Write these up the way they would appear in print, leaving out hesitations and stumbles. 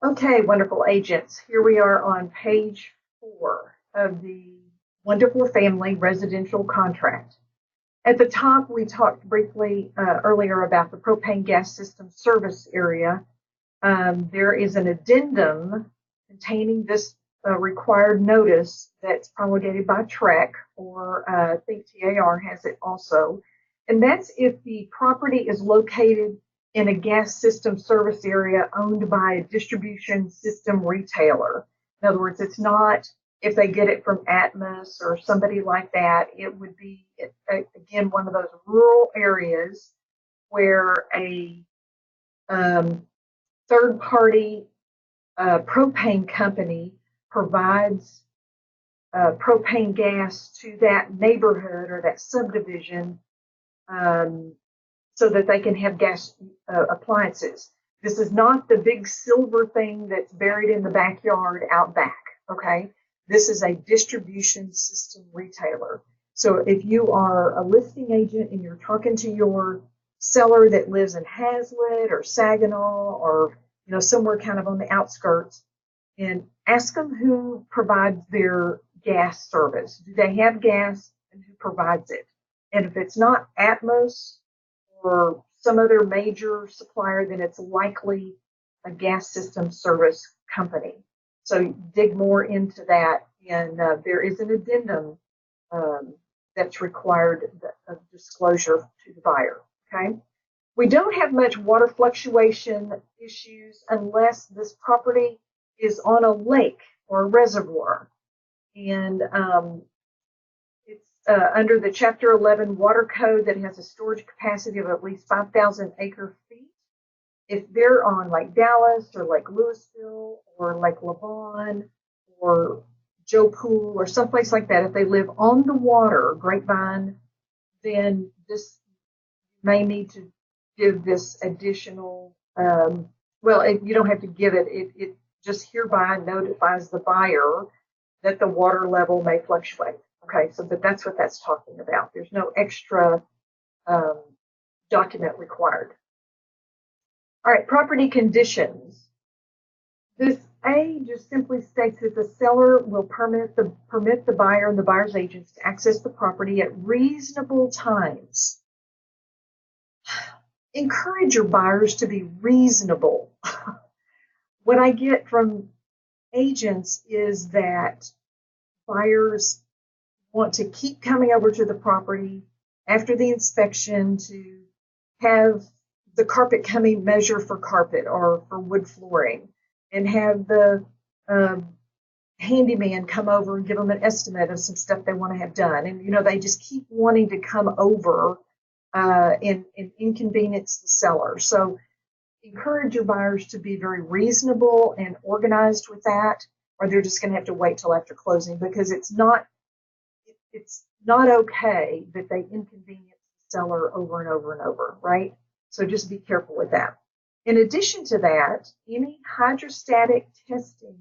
Okay, wonderful agents. Here we are on page 4 of the Wonderful Family Residential Contract. At the top, we talked briefly earlier about the propane gas system service area. There is an addendum containing this required notice that's promulgated by TREC, or I think TAR has it also. And that's if the property is located in a gas system service area owned by a distribution system retailer. In other words, it's not if they get it from Atmos or somebody like that. It would be, again, one of those rural areas where a third party propane company provides propane gas to that neighborhood or that subdivision, so that they can have gas appliances. This is not the big silver thing that's buried in the backyard out back, okay? This is a distribution system retailer. So if you are a listing agent and you're talking to your seller that lives in Hazlet or Saginaw or somewhere kind of on the outskirts, and ask them who provides their gas service. Do they have gas, and who provides it? And if it's not Atmos or some other major supplier, then it's likely a gas system service company. So dig more into that, and there is an addendum that's required of disclosure to the buyer. Okay. We don't have much water fluctuation issues unless this property is on a lake or a reservoir, and it's under the Chapter 11 water code that has a storage capacity of at least 5,000 acre feet. If they're on Lake Dallas or Lake Louisville or Lake Lavon or Joe Pool or someplace like that, if they live on the water, Grapevine, then this may need to give this additional, you don't have to give it, it just hereby notifies the buyer that the water level may fluctuate. Okay, but that's what that's talking about. There's no extra document required. All right, property conditions. This A just simply states that the seller will permit the buyer and the buyer's agents to access the property at reasonable times. Encourage your buyers to be reasonable. What I get from agents is that buyers want to keep coming over to the property after the inspection to have the carpet coming measure for carpet or for wood flooring, and have the handyman come over and give them an estimate of some stuff they want to have done. And, they just keep wanting to come over and inconvenience the seller. So encourage your buyers to be very reasonable and organized with that, or they're just going to have to wait till after closing, because it's not okay that they inconvenience the seller over and over and over, right? So just be careful with that. In addition to that, any hydrostatic testing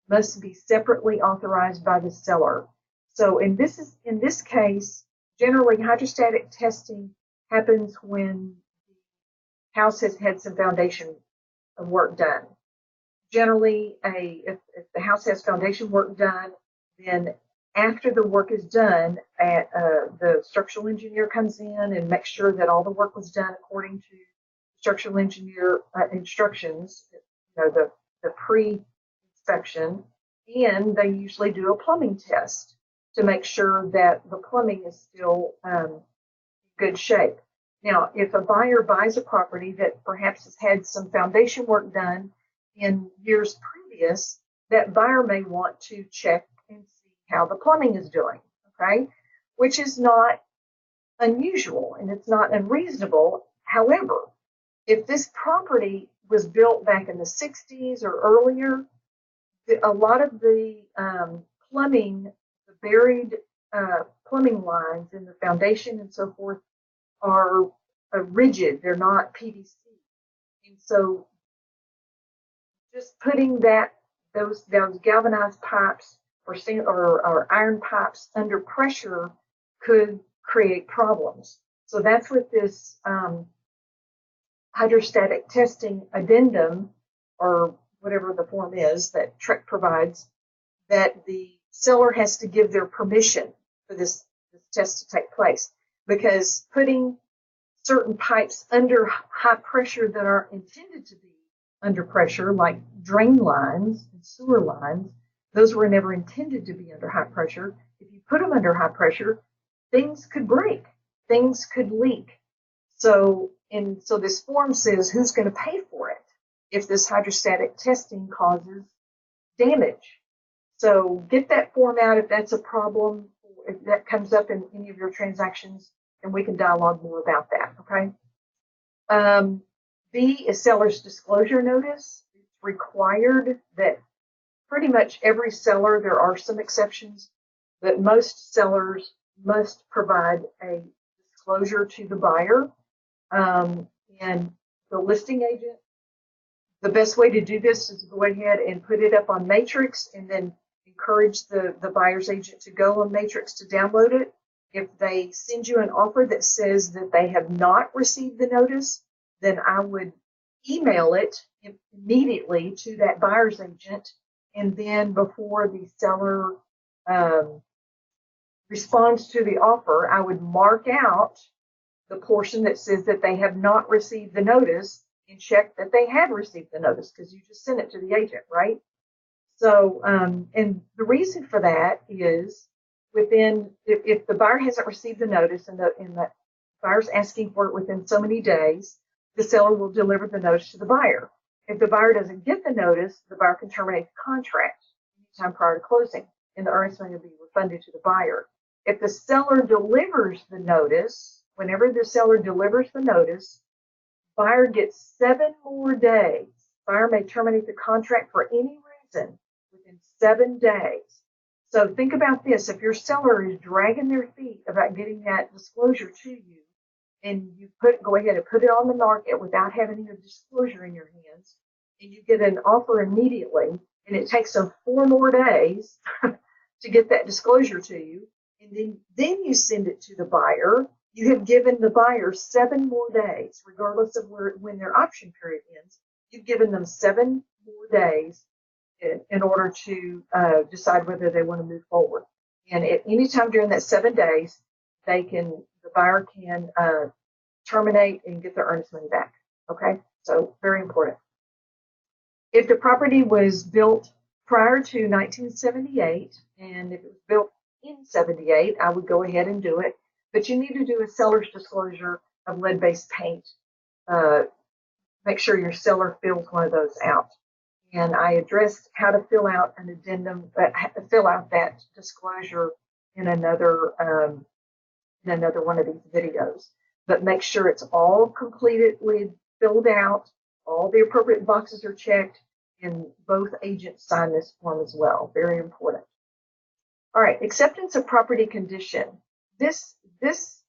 must be separately authorized by the seller. So in this case, generally hydrostatic testing happens when the house has had some foundation work done. Generally, if the house has foundation work done, then after the work is done, the structural engineer comes in and makes sure that all the work was done according to structural engineer instructions, the pre-inspection, and they usually do a plumbing test to make sure that the plumbing is still in good shape. Now, if a buyer buys a property that perhaps has had some foundation work done in years previous, that buyer may want to check and see how the plumbing is doing, okay? Which is not unusual and it's not unreasonable. However, if this property was built back in the 60s or earlier, a lot of the plumbing, the buried plumbing lines in the foundation and so forth are rigid. They're not PVC. And so just putting those galvanized pipes or iron pipes under pressure could create problems. So that's what this hydrostatic testing addendum or whatever the form is that TREC provides, that the seller has to give their permission for this test to take place, because putting certain pipes under high pressure that are intended to be under pressure, like drain lines and sewer lines, those were never intended to be under high pressure. If you put them under high pressure, things could break, things could leak. So this form says who's going to pay for it if this hydrostatic testing causes damage. So get that form out if that's a problem, if that comes up in any of your transactions, and we can dialogue more about that, okay? B is seller's disclosure notice. It's required that pretty much every seller, there are some exceptions, but most sellers must provide a disclosure to the buyer. And the listing agent, the best way to do this is to go ahead and put it up on Matrix and then encourage the buyer's agent to go on Matrix to download it. If they send you an offer that says that they have not received the notice, then I would email it immediately to that buyer's agent. And then before the seller responds to the offer, I would mark out the portion that says that they have not received the notice and check that they have received the notice, because you just sent it to the agent, right? So, and the reason for that is if the buyer hasn't received the notice and the buyer's asking for it within so many days, the seller will deliver the notice to the buyer. If the buyer doesn't get the notice, the buyer can terminate the contract anytime prior to closing, and the earnest money will be refunded to the buyer. If the seller delivers the notice, whenever the seller delivers the notice, buyer gets 7 more days. Buyer may terminate the contract for any reason within 7 days. So think about this. If your seller is dragging their feet about getting that disclosure to you, and you go ahead and put it on the market without having a disclosure in your hands, and you get an offer immediately, and it takes them 4 more days to get that disclosure to you, and then you send it to the buyer, you have given the buyer 7 more days, regardless of when their option period ends. You've given them 7 more days in order to decide whether they want to move forward. And at any time during that 7 days, the buyer can terminate and get their earnest money back. Okay, so very important. If the property was built prior to 1978, and if it was built in 78, I would go ahead and do it. But you need to do a seller's disclosure of lead-based paint. Make sure your seller fills one of those out. And I addressed how to fill out an addendum, fill out that disclosure in another one of these videos. But make sure it's all completely filled out, all the appropriate boxes are checked, and both agents sign this form as well. Very important. All right, acceptance of property condition. This,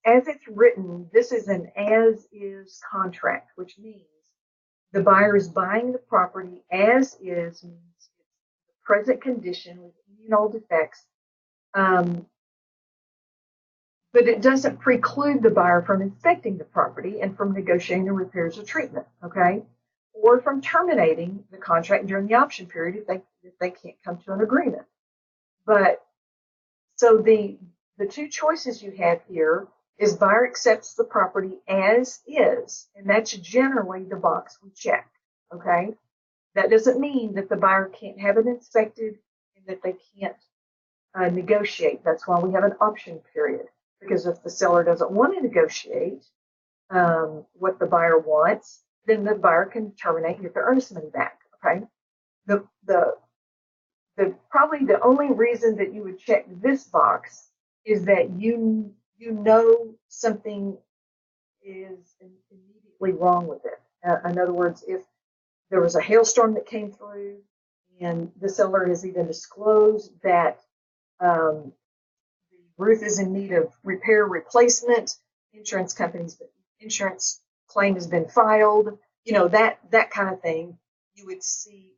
as it's written, this is an as-is contract, which means the buyer is buying the property as is, means it's the present condition with any and all defects. But it doesn't preclude the buyer from inspecting the property and from negotiating the repairs or treatment, okay? Or from terminating the contract during the option period if they can't come to an agreement. But so the two choices you have here is buyer accepts the property as is, and that's generally the box we check, okay? That doesn't mean that the buyer can't have it inspected and that they can't negotiate. That's why we have an option period, because if the seller doesn't want to negotiate what the buyer wants, then the buyer can terminate and get their earnest money back, okay? Probably the only reason that you would check this box is that you know something is immediately wrong with it. In other words, if there was a hailstorm that came through and the seller has even disclosed that the roof is in need of repair, replacement, insurance claim has been filed, that kind of thing, you would see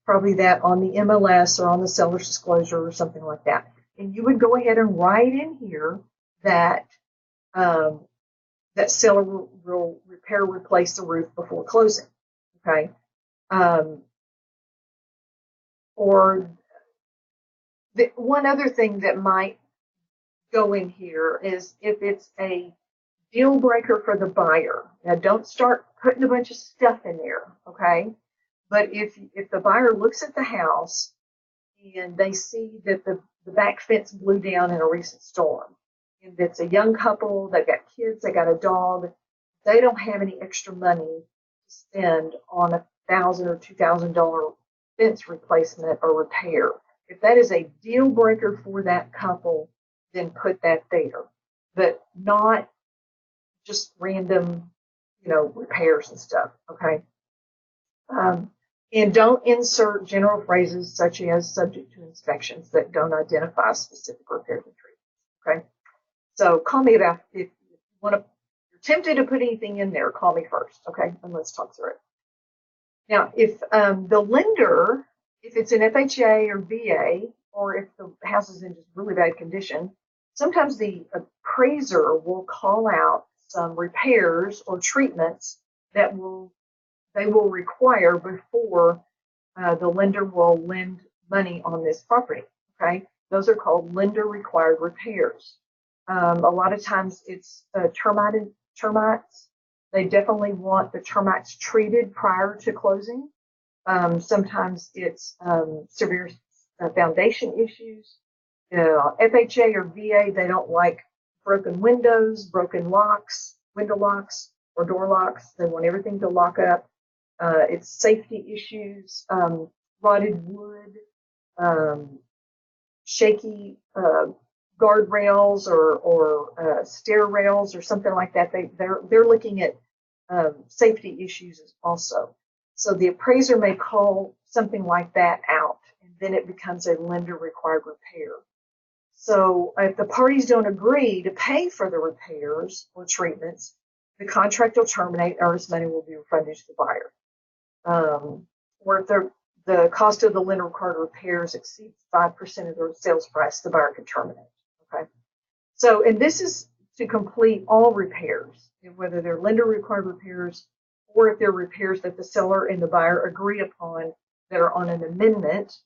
probably that on the MLS or on the seller's disclosure or something like that. And you would go ahead and write in here that that seller will repair, replace the roof before closing. Okay. Or one other thing that might go in here is if it's a deal breaker for the buyer. Now, don't start putting a bunch of stuff in there, okay? But if the buyer looks at the house and they see that the back fence blew down in a recent storm, and it's a young couple, they've got kids, they got a dog, they don't have any extra money to spend on $1,000 or $2,000 fence replacement or repair. If that is a deal breaker for that couple, then put that there, but not just random, repairs and stuff. Okay. And don't insert general phrases such as subject to inspections that don't identify specific repairs and treatments. Okay. So call me about if you want to. You're tempted to put anything in there. Call me first. Okay, and let's talk through it. Now, if the lender, if it's an FHA or VA, or if the house is in just really bad condition, sometimes the appraiser will call out some repairs or treatments that they will require before the lender will lend money on this property. Okay, those are called lender required repairs. A lot of times it's termites. They definitely want the termites treated prior to closing. Sometimes it's severe foundation issues. FHA or VA, they don't like broken windows, broken locks, window locks, or door locks. They want everything to lock up. It's safety issues, rotted wood, shaky guardrails or stair rails or something like that. They're looking at safety issues also. So the appraiser may call something like that out, and then it becomes a lender required repair. So if the parties don't agree to pay for the repairs or treatments, the contract will terminate, earnest money will be refunded to the buyer. Or if the cost of the lender required repairs exceeds 5% of the sales price, the buyer can terminate. Okay. So, and this is to complete all repairs, whether they're lender required repairs or if they're repairs that the seller and the buyer agree upon that are on an amendment,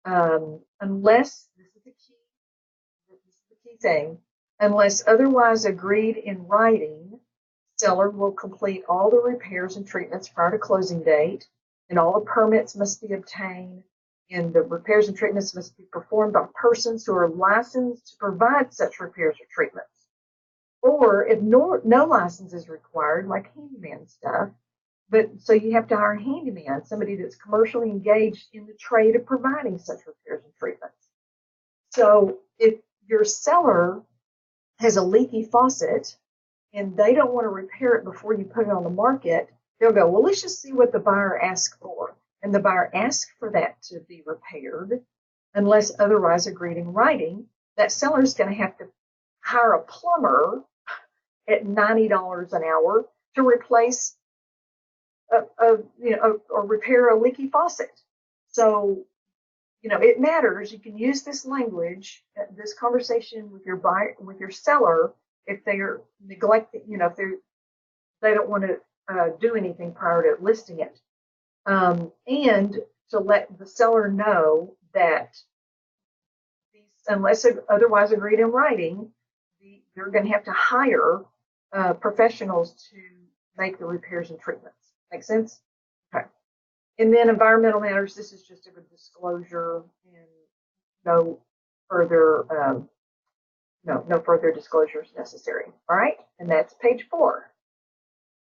unless this is the key thing, unless otherwise agreed in writing, seller will complete all the repairs and treatments prior to closing date, and all the permits must be obtained, and the repairs and treatments must be performed by persons who are licensed to provide such repairs or treatments. Or if no license is required, like handyman stuff, but so you have to hire a handyman, somebody that's commercially engaged in the trade of providing such repairs and treatments. So if your seller has a leaky faucet and they don't want to repair it before you put it on the market, they'll go, well, let's just see what the buyer asks for. And the buyer asks for that to be repaired, unless otherwise agreed in writing. That seller is going to have to hire a plumber at $90 an hour to replace or repair a leaky faucet. So, it matters. You can use this language, this conversation with your buyer, with your seller, if they are neglecting, if they don't want to do anything prior to listing it, and to let the seller know that unless otherwise agreed in writing, they're going to have to hire professionals to make the repairs and treatments. Make sense? Okay. And then environmental matters, this is just a good disclosure, and no further disclosure is necessary. All right, and that's page 4.